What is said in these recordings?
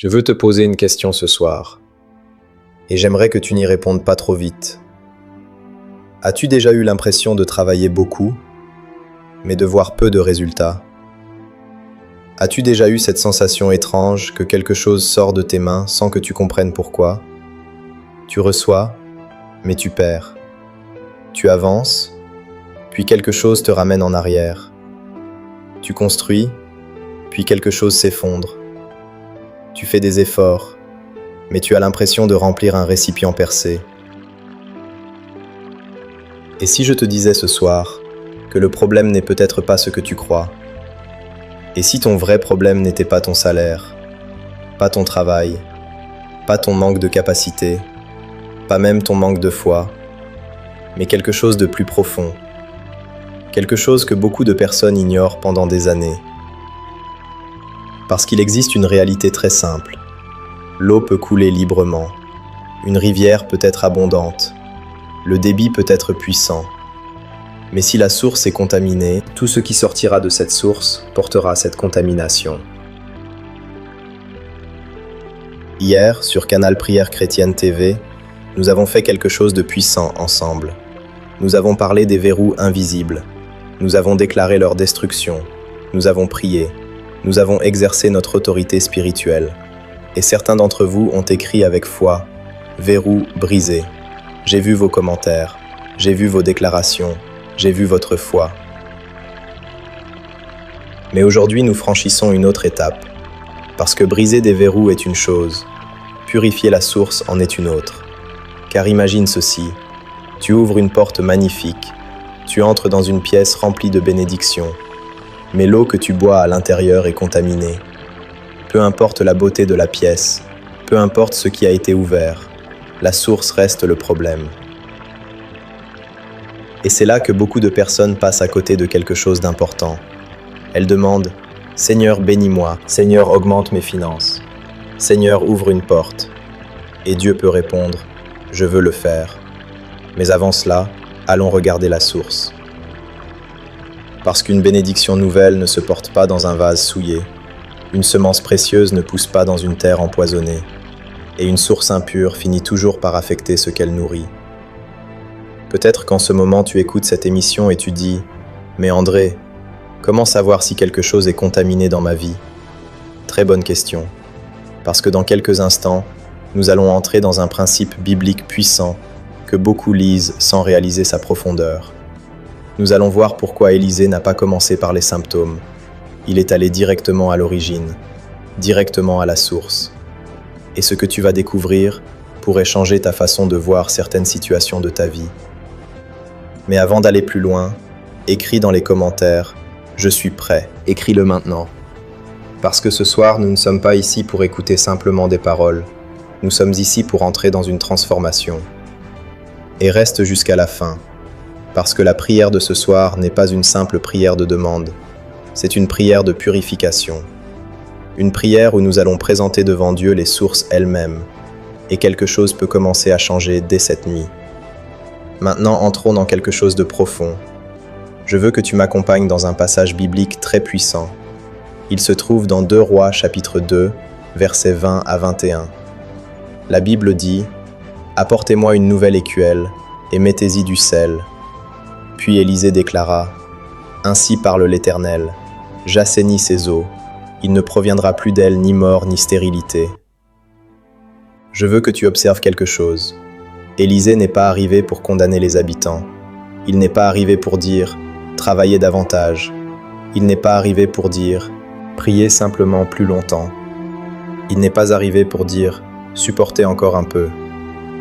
Je veux te poser une question ce soir, et j'aimerais que tu n'y répondes pas trop vite. As-tu déjà eu l'impression de travailler beaucoup, mais de voir peu de résultats? As-tu déjà eu cette sensation étrange que quelque chose sort de tes mains sans que tu comprennes pourquoi? Tu reçois, mais tu perds. Tu avances, puis quelque chose te ramène en arrière. Tu construis, puis quelque chose s'effondre. Tu fais des efforts, mais tu as l'impression de remplir un récipient percé. Et si je te disais ce soir que le problème n'est peut-être pas ce que tu crois? Et si ton vrai problème n'était pas ton salaire, pas ton travail, pas ton manque de capacité, pas même ton manque de foi, mais quelque chose de plus profond, quelque chose que beaucoup de personnes ignorent pendant des années? Parce qu'il existe une réalité très simple. L'eau peut couler librement, une rivière peut être abondante, le débit peut être puissant. Mais si la source est contaminée, tout ce qui sortira de cette source portera cette contamination. Hier, sur Canal Prière Chrétienne TV, nous avons fait quelque chose de puissant ensemble. Nous avons parlé des verrous invisibles. Nous avons déclaré leur destruction. Nous avons prié. Nous avons exercé notre autorité spirituelle. Et certains d'entre vous ont écrit avec foi « Verrou brisé ». J'ai vu vos commentaires. J'ai vu vos déclarations. J'ai vu votre foi. Mais aujourd'hui, nous franchissons une autre étape. Parce que briser des verrous est une chose. Purifier la source en est une autre. Car imagine ceci. Tu ouvres une porte magnifique. Tu entres dans une pièce remplie de bénédictions. Mais l'eau que tu bois à l'intérieur est contaminée. Peu importe la beauté de la pièce, peu importe ce qui a été ouvert, la source reste le problème. Et c'est là que beaucoup de personnes passent à côté de quelque chose d'important. Elles demandent « Seigneur, bénis-moi. Seigneur, augmente mes finances. Seigneur, ouvre une porte. » Et Dieu peut répondre « Je veux le faire. » Mais avant cela, allons regarder la source. Parce qu'une bénédiction nouvelle ne se porte pas dans un vase souillé. Une semence précieuse ne pousse pas dans une terre empoisonnée. Et une source impure finit toujours par affecter ce qu'elle nourrit. Peut-être qu'en ce moment tu écoutes cette émission et tu dis « Mais André, comment savoir si quelque chose est contaminé dans ma vie ?» Très bonne question. Parce que dans quelques instants, nous allons entrer dans un principe biblique puissant que beaucoup lisent sans réaliser sa profondeur. Nous allons voir pourquoi Élisée n'a pas commencé par les symptômes. Il est allé directement à l'origine, directement à la source. Et ce que tu vas découvrir pourrait changer ta façon de voir certaines situations de ta vie. Mais avant d'aller plus loin, écris dans les commentaires « Je suis prêt ». Écris-le maintenant. Parce que ce soir, nous ne sommes pas ici pour écouter simplement des paroles. Nous sommes ici pour entrer dans une transformation. Et reste jusqu'à la fin. Parce que la prière de ce soir n'est pas une simple prière de demande, c'est une prière de purification. Une prière où nous allons présenter devant Dieu les sources elles-mêmes, et quelque chose peut commencer à changer dès cette nuit. Maintenant, entrons dans quelque chose de profond. Je veux que tu m'accompagnes dans un passage biblique très puissant. Il se trouve dans 2 Rois chapitre 2, versets 20 à 21. La Bible dit « Apportez-moi une nouvelle écuelle, et mettez-y du sel. » Puis Élisée déclara « Ainsi parle l'Éternel, j'assainis ces eaux, il ne proviendra plus d'elles ni mort ni stérilité. » Je veux que tu observes quelque chose. Élisée n'est pas arrivé pour condamner les habitants. Il n'est pas arrivé pour dire « Travaillez davantage ». Il n'est pas arrivé pour dire « Priez simplement plus longtemps ». Il n'est pas arrivé pour dire « Supportez encore un peu ».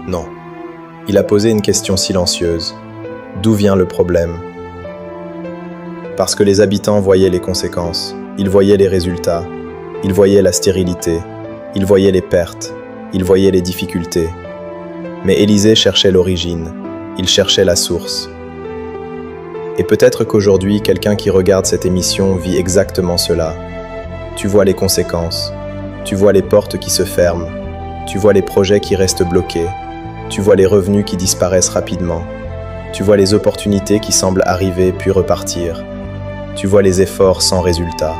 Non. Il a posé une question silencieuse. D'où vient le problème? Parce que les habitants voyaient les conséquences, ils voyaient les résultats, ils voyaient la stérilité, ils voyaient les pertes, ils voyaient les difficultés. Mais Élisée cherchait l'origine, il cherchait la source. Et peut-être qu'aujourd'hui, quelqu'un qui regarde cette émission vit exactement cela. Tu vois les conséquences, tu vois les portes qui se ferment, tu vois les projets qui restent bloqués, tu vois les revenus qui disparaissent rapidement. Tu vois les opportunités qui semblent arriver puis repartir. Tu vois les efforts sans résultat.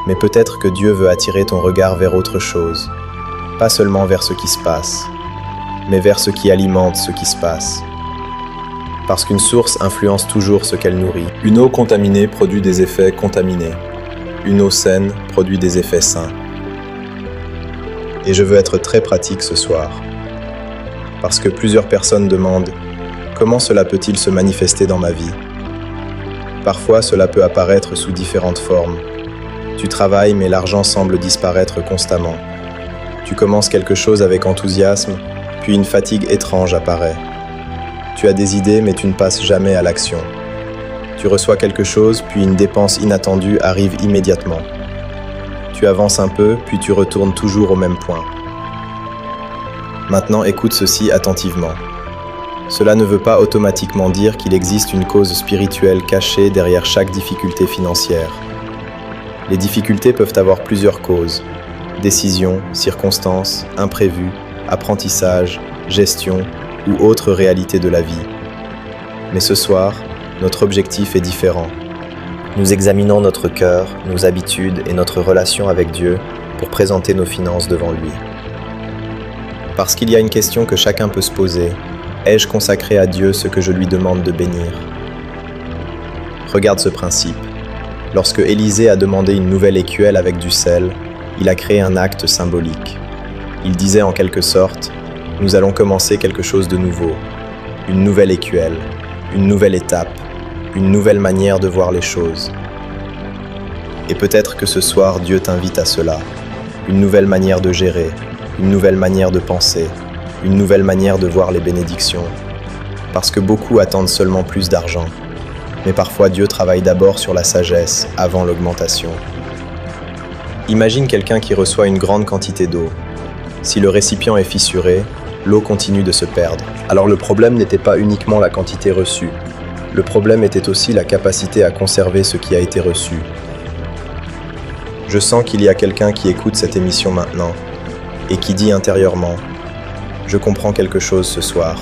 Mais peut-être que Dieu veut attirer ton regard vers autre chose, pas seulement vers ce qui se passe, mais vers ce qui alimente ce qui se passe. Parce qu'une source influence toujours ce qu'elle nourrit. Une eau contaminée produit des effets contaminés. Une eau saine produit des effets sains. Et je veux être très pratique ce soir. Parce que plusieurs personnes demandent « Comment cela peut-il se manifester dans ma vie ?» Parfois, cela peut apparaître sous différentes formes. Tu travailles, mais l'argent semble disparaître constamment. Tu commences quelque chose avec enthousiasme, puis une fatigue étrange apparaît. Tu as des idées, mais tu ne passes jamais à l'action. Tu reçois quelque chose, puis une dépense inattendue arrive immédiatement. Tu avances un peu, puis tu retournes toujours au même point. Maintenant, écoute ceci attentivement. Cela ne veut pas automatiquement dire qu'il existe une cause spirituelle cachée derrière chaque difficulté financière. Les difficultés peuvent avoir plusieurs causes: décisions, circonstances, imprévus, apprentissage, gestion ou autres réalités de la vie. Mais ce soir, notre objectif est différent. Nous examinons notre cœur, nos habitudes et notre relation avec Dieu pour présenter nos finances devant lui. Parce qu'il y a une question que chacun peut se poser: ai-je consacré à Dieu ce que je lui demande de bénir? Regarde ce principe. Lorsque Élisée a demandé une nouvelle écuelle avec du sel, il a créé un acte symbolique. Il disait en quelque sorte: nous allons commencer quelque chose de nouveau, une nouvelle écuelle, une nouvelle étape, une nouvelle manière de voir les choses. Et peut-être que ce soir, Dieu t'invite à cela, une nouvelle manière de gérer, une nouvelle manière de penser, une nouvelle manière de voir les bénédictions. Parce que beaucoup attendent seulement plus d'argent. Mais parfois Dieu travaille d'abord sur la sagesse avant l'augmentation. Imagine quelqu'un qui reçoit une grande quantité d'eau. Si le récipient est fissuré, l'eau continue de se perdre. Alors le problème n'était pas uniquement la quantité reçue. Le problème était aussi la capacité à conserver ce qui a été reçu. Je sens qu'il y a quelqu'un qui écoute cette émission maintenant et qui dit intérieurement: je comprends quelque chose ce soir.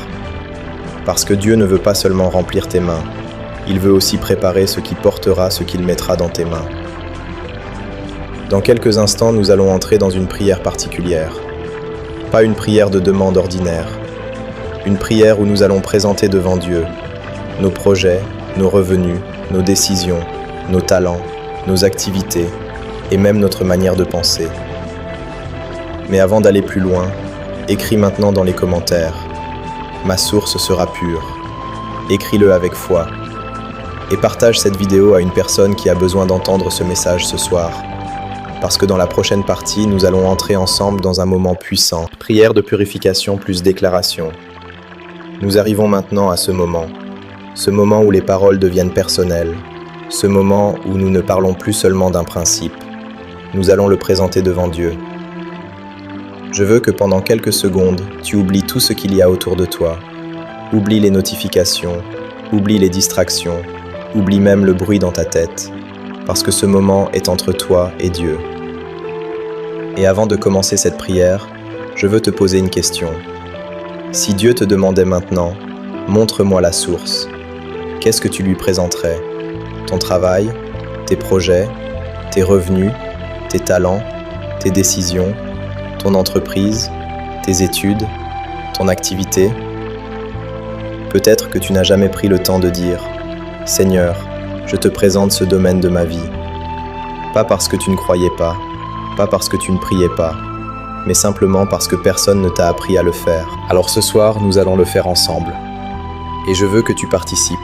Parce que Dieu ne veut pas seulement remplir tes mains, il veut aussi préparer ce qui portera ce qu'il mettra dans tes mains. Dans quelques instants, nous allons entrer dans une prière particulière. Pas une prière de demande ordinaire. Une prière où nous allons présenter devant Dieu nos projets, nos revenus, nos décisions, nos talents, nos activités et même notre manière de penser. Mais avant d'aller plus loin, écris maintenant dans les commentaires: ma source sera pure. Écris-le avec foi. Et partage cette vidéo à une personne qui a besoin d'entendre ce message ce soir. Parce que dans la prochaine partie, nous allons entrer ensemble dans un moment puissant. Prière de purification plus déclaration. Nous arrivons maintenant à ce moment où les paroles deviennent personnelles, ce moment où nous ne parlons plus seulement d'un principe. Nous allons le présenter devant Dieu. Je veux que pendant quelques secondes, tu oublies tout ce qu'il y a autour de toi. Oublie les notifications, oublie les distractions, oublie même le bruit dans ta tête, parce que ce moment est entre toi et Dieu. Et avant de commencer cette prière, je veux te poser une question. Si Dieu te demandait maintenant: montre-moi la source, qu'est-ce que tu lui présenterais? Ton travail, tes projets, tes revenus, tes talents, tes décisions, ton entreprise, tes études, ton activité? Peut-être que tu n'as jamais pris le temps de dire: Seigneur, je te présente ce domaine de ma vie. Pas parce que tu ne croyais pas, pas parce que tu ne priais pas, mais simplement parce que personne ne t'a appris à le faire. Alors ce soir, nous allons le faire ensemble. Et je veux que tu participes.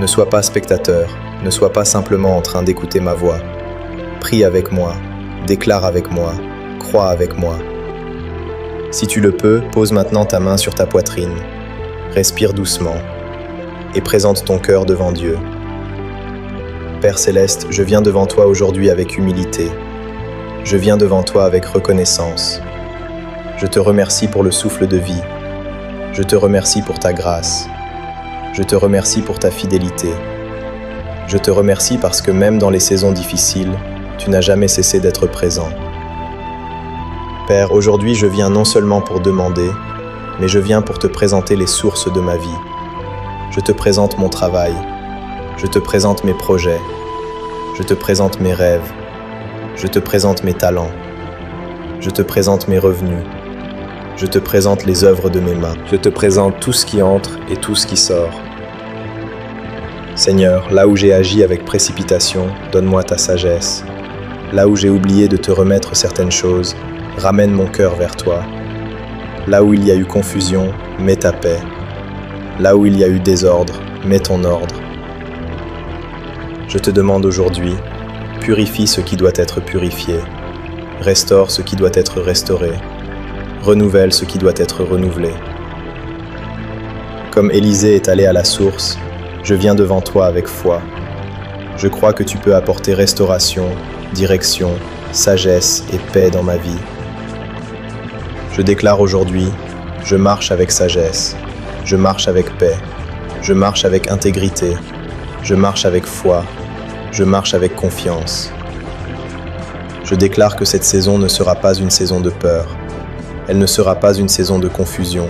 Ne sois pas spectateur, ne sois pas simplement en train d'écouter ma voix. Prie avec moi, déclare avec moi, crois avec moi. Si tu le peux, pose maintenant ta main sur ta poitrine. Respire doucement et présente ton cœur devant Dieu. Père Céleste, je viens devant toi aujourd'hui avec humilité. Je viens devant toi avec reconnaissance. Je te remercie pour le souffle de vie. Je te remercie pour ta grâce. Je te remercie pour ta fidélité. Je te remercie parce que même dans les saisons difficiles, tu n'as jamais cessé d'être présent. Père, aujourd'hui je viens non seulement pour demander, mais je viens pour te présenter les sources de ma vie. Je te présente mon travail. Je te présente mes projets. Je te présente mes rêves. Je te présente mes talents. Je te présente mes revenus. Je te présente les œuvres de mes mains. Je te présente tout ce qui entre et tout ce qui sort. Seigneur, là où j'ai agi avec précipitation, donne-moi ta sagesse. Là où j'ai oublié de te remettre certaines choses, ramène mon cœur vers toi. Là où il y a eu confusion, mets ta paix. Là où il y a eu désordre, mets ton ordre. Je te demande aujourd'hui, purifie ce qui doit être purifié, restaure ce qui doit être restauré, renouvelle ce qui doit être renouvelé. Comme Élisée est allé à la source, je viens devant toi avec foi. Je crois que tu peux apporter restauration, direction, sagesse et paix dans ma vie. Je déclare aujourd'hui, je marche avec sagesse, je marche avec paix, je marche avec intégrité, je marche avec foi, je marche avec confiance. Je déclare que cette saison ne sera pas une saison de peur, elle ne sera pas une saison de confusion,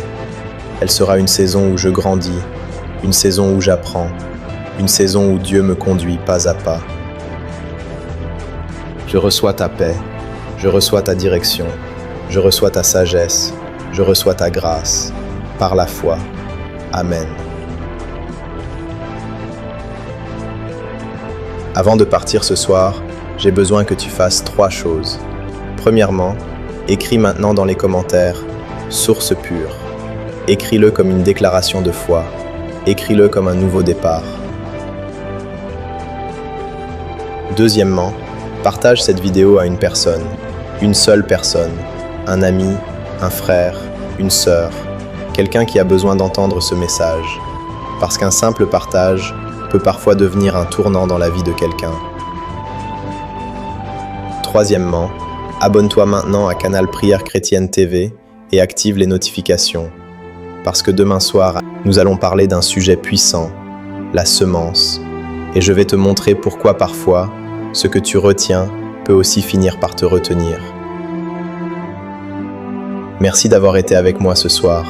elle sera une saison où je grandis, une saison où j'apprends, une saison où Dieu me conduit pas à pas. Je reçois ta paix, je reçois ta direction, je reçois ta sagesse, je reçois ta grâce, par la foi. Amen. Avant de partir ce soir, j'ai besoin que tu fasses 3 choses. Premièrement, écris maintenant dans les commentaires « Source pure ». Écris-le comme une déclaration de foi. Écris-le comme un nouveau départ. Deuxièmement, partage cette vidéo à une personne, une seule personne, un ami, un frère, une sœur, quelqu'un qui a besoin d'entendre ce message. Parce qu'un simple partage peut parfois devenir un tournant dans la vie de quelqu'un. Troisièmement, abonne-toi maintenant à Canal Prière Chrétienne TV et active les notifications. Parce que demain soir, nous allons parler d'un sujet puissant, la semence. Et je vais te montrer pourquoi parfois, ce que tu retiens peut aussi finir par te retenir. Merci d'avoir été avec moi ce soir.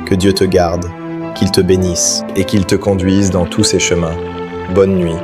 Que Dieu te garde, qu'il te bénisse et qu'il te conduise dans tous ses chemins. Bonne nuit.